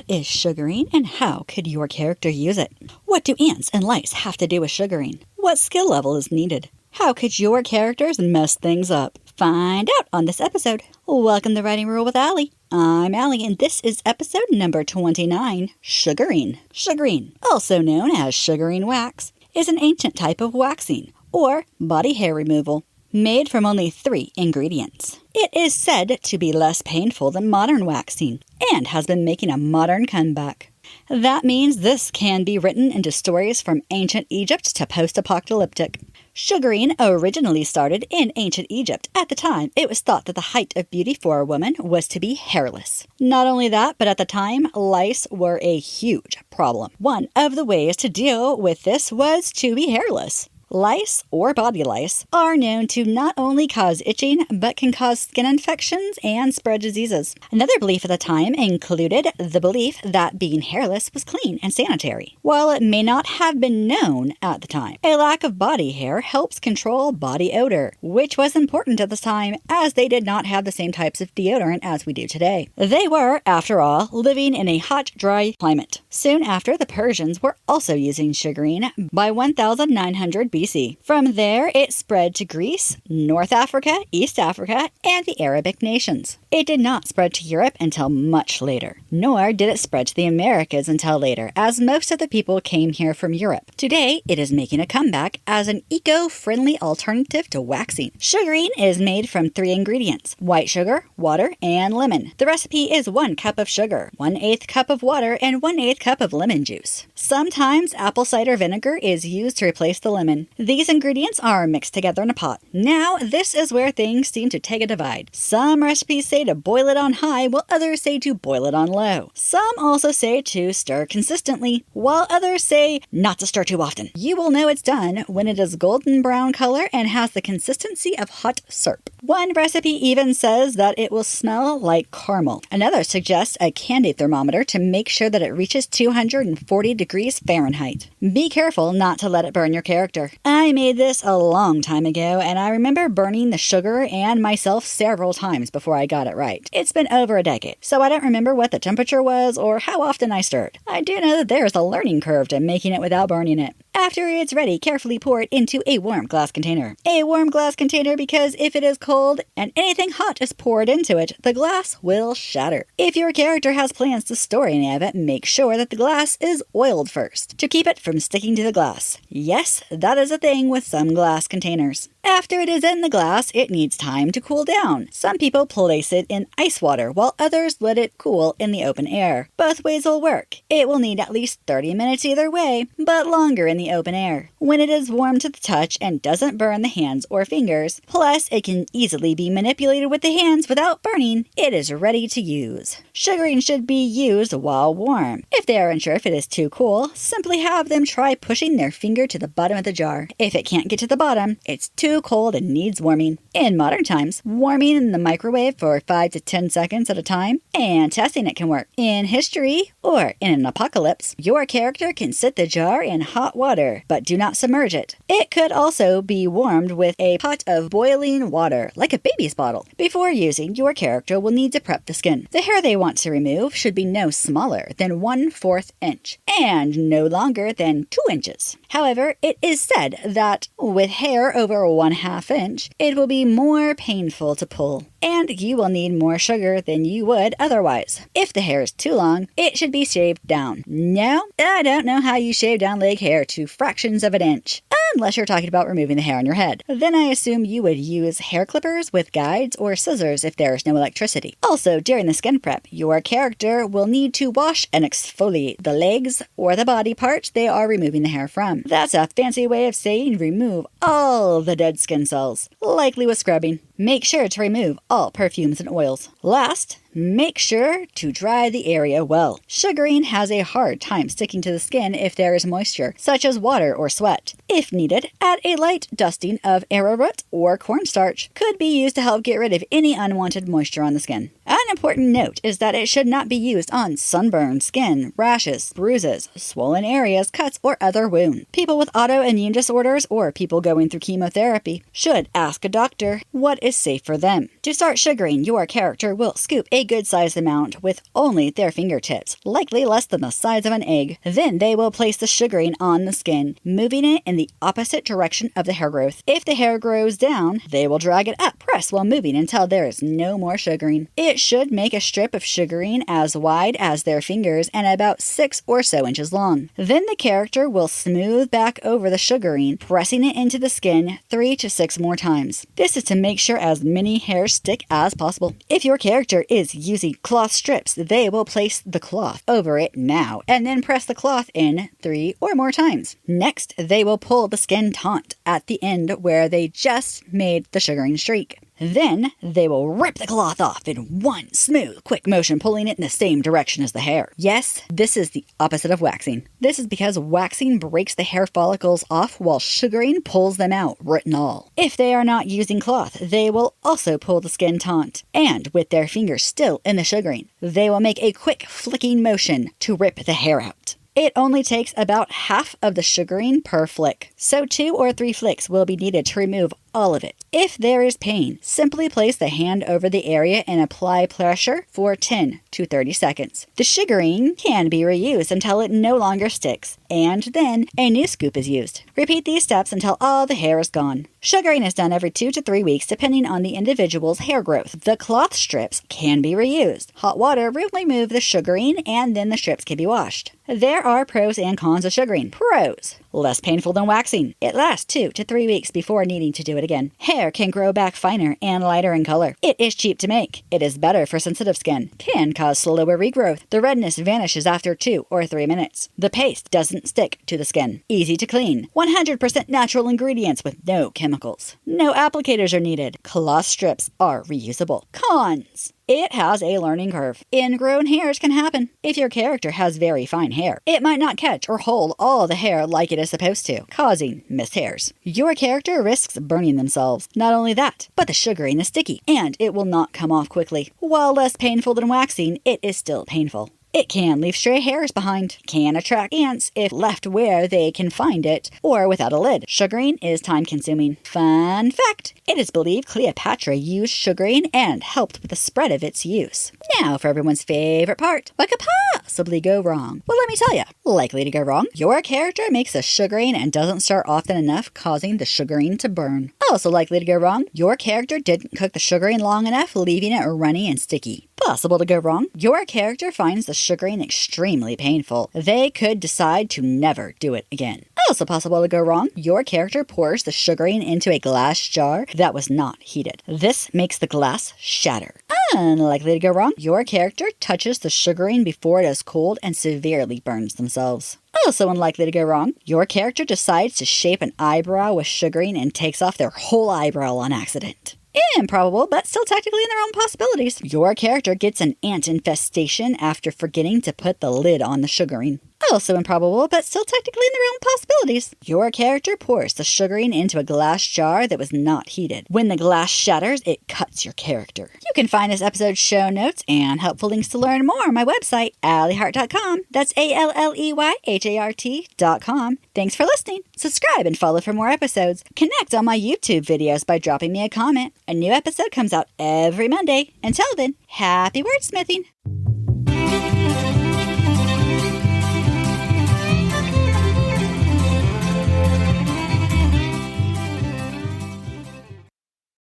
What is sugaring and how could your character use it? What do ants and lice have to do with sugaring? What skill level is needed? How could your characters mess things up? Find out on this episode. Welcome to Writing Rule with Allie. I'm Allie, and this is episode number 29, Sugaring. Sugaring, also known as sugaring wax, is an ancient type of waxing, or body hair removal, made from only 3 ingredients. It is said to be less painful than modern waxing, and has been making a modern comeback. That means this can be written into stories from ancient Egypt to post-apocalyptic. Sugaring originally started in ancient Egypt. At the time, it was thought that the height of beauty for a woman was to be hairless. Not only that, but at the time, lice were a huge problem. One of the ways to deal with this was to be hairless. Lice, or body lice, are known to not only cause itching, but can cause skin infections and spread diseases. Another belief at the time included the belief that being hairless was clean and sanitary. While it may not have been known at the time, a lack of body hair helps control body odor, which was important at the time as they did not have the same types of deodorant as we do today. They were, after all, living in a hot, dry climate. Soon after, the Persians were also using sugaring by 1900 BC. From there, it spread to Greece, North Africa, East Africa, and the Arabic nations. It did not spread to Europe until much later, nor did it spread to the Americas until later, as most of the people came here from Europe. Today, it is making a comeback as an eco-friendly alternative to waxing. Sugaring is made from 3 ingredients: white sugar, water, and lemon. The recipe is 1 cup of sugar, 1/8 cup of water, and 1/8 cup of lemon juice. Sometimes apple cider vinegar is used to replace the lemon. These ingredients are mixed together in a pot. Now, this is where things seem to take a divide. Some recipes say to boil it on high, while others say to boil it on low. Some also say to stir consistently, while others say not to stir too often. You will know it's done when it is golden brown color and has the consistency of hot syrup. One recipe even says that it will smell like caramel. Another suggests a candy thermometer to make sure that it reaches 240 degrees Fahrenheit. Be careful not to let it burn your character. I made this a long time ago, and I remember burning the sugar and myself several times before I got it right. It's been over a decade, so I don't remember what the temperature was or how often I stirred. I do know that there's a learning curve to making it without burning it. After it's ready, carefully pour it into a warm glass container. A warm glass container because if it is cold and anything hot is poured into it, the glass will shatter. If your character has plans to store any of it, make sure that the glass is oiled first to keep it from sticking to the glass. Yes, that is a thing with some glass containers. After it is in the glass, it needs time to cool down. Some people place it in ice water, while others let it cool in the open air. Both ways will work. It will need at least 30 minutes either way, but longer in the open air. When it is warm to the touch and doesn't burn the hands or fingers, plus it can easily be manipulated with the hands without burning, it is ready to use. Sugaring should be used while warm. If they are unsure if it is too cool, simply have them try pushing their finger to the bottom of the jar. If it can't get to the bottom, it's too cold and needs warming. In modern times, warming in the microwave for 5 to 10 seconds at a time and testing it can work. In history, or in an apocalypse, your character can sit the jar in hot water, but do not submerge it. It could also be warmed with a pot of boiling water, like a baby's bottle. Before using, your character will need to prep the skin. The hair they want to remove should be no smaller than 1/4 inch and no longer than 2 inches. However, it is said that with hair over 1/2 inch, it will be more painful to pull, and you will need more sugar than you would otherwise. If the hair is too long, it should be shaved down. No, I don't know how you shave down leg hair to fractions of an inch, unless you're talking about removing the hair on your head. Then I assume you would use hair clippers with guides or scissors if there is no electricity. Also, during the skin prep, your character will need to wash and exfoliate the legs or the body parts they are removing the hair from. That's a fancy way of saying remove all the dead skin cells, likely with scrubbing. Make sure to remove all perfumes and oils. Last, make sure to dry the area well. Sugaring has a hard time sticking to the skin if there is moisture, such as water or sweat. If needed, add a light dusting of arrowroot or cornstarch. Could be used to help get rid of any unwanted moisture on the skin. An important note is that it should not be used on sunburn, skin, rashes, bruises, swollen areas, cuts, or other wounds. People with autoimmune disorders or people going through chemotherapy should ask a doctor what is safe for them. To start sugaring, your character will scoop a good-sized amount with only their fingertips, likely less than the size of an egg. Then they will place the sugaring on the skin, moving it in the opposite direction of the hair growth. If the hair grows down, they will drag it up. Press while moving until there is no more sugaring. It should make a strip of sugaring as wide as their fingers and about 6 or so inches long. Then the character will smooth back over the sugaring, pressing it into the skin 3 to 6 more times. This is to make sure as many hairs stick as possible. If your character is using cloth strips, they will place the cloth over it now and then press the cloth in 3 or more times. Next, they will pull the skin taut at the end where they just made the sugaring streak. Then they will rip the cloth off in one smooth, quick motion, pulling it in the same direction as the hair. Yes, this is the opposite of waxing. This is because waxing breaks the hair follicles off while sugaring pulls them out, root and all. If they are not using cloth, they will also pull the skin taut, and with their fingers still in the sugaring, they will make a quick flicking motion to rip the hair out. It only takes about half of the sugaring per flick, so 2 or 3 flicks will be needed to remove all of it. If there is pain, simply place the hand over the area and apply pressure for 10 to 30 seconds. The sugaring can be reused until it no longer sticks, and then a new scoop is used. Repeat these steps until all the hair is gone. Sugaring is done every 2 to 3 weeks depending on the individual's hair growth. The cloth strips can be reused. Hot water will remove the sugaring and then the strips can be washed. There are pros and cons of sugaring. Pros: less painful than waxing. It lasts 2 to 3 weeks before needing to do it again. Hair can grow back finer and lighter in color. It is cheap to make. It is better for sensitive skin. Can cause slower regrowth. The redness vanishes after 2 or 3 minutes. The paste doesn't stick to the skin. Easy to clean. 100% natural ingredients with no chemicals. No applicators are needed. Cloth strips are reusable. Cons: it has a learning curve. Ingrown hairs can happen. If your character has very fine hair, it might not catch or hold all the hair like it is supposed to, causing missed hairs. Your character risks burning themselves. Not only that, but the sugaring is sticky, and it will not come off quickly. While less painful than waxing, it is still painful. It can leave stray hairs behind, can attract ants if left where they can find it, or without a lid. Sugaring is time-consuming. Fun fact: it is believed Cleopatra used sugaring and helped with the spread of its use. Now for everyone's favorite part: what could possibly go wrong? Well, let me tell you. Likely to go wrong: your character makes the sugaring and doesn't start often enough, causing the sugaring to burn. Also likely to go wrong: your character didn't cook the sugaring long enough, leaving it runny and sticky. Possible to go wrong: your character finds the sugaring extremely painful. They could decide to never do it again. Also possible to go wrong: your character pours the sugaring into a glass jar that was not heated. This makes the glass shatter. Unlikely to go wrong: your character touches the sugaring before it is cooled and severely burns themselves. Also unlikely to go wrong: your character decides to shape an eyebrow with sugaring and takes off their whole eyebrow on accident. Improbable, but still technically in their own possibilities: your character gets an ant infestation after forgetting to put the lid on the sugaring. Also improbable, but still technically in their own possibilities: your character pours the sugaring into a glass jar that was not heated. When the glass shatters, it cuts your character. You can find this episode's show notes and helpful links to learn more on my website, alleyhart.com. That's ALLEYHART.com. Thanks for listening. Subscribe and follow for more episodes. Connect on my YouTube videos by dropping me a comment. A new episode comes out every Monday. Until then, happy wordsmithing!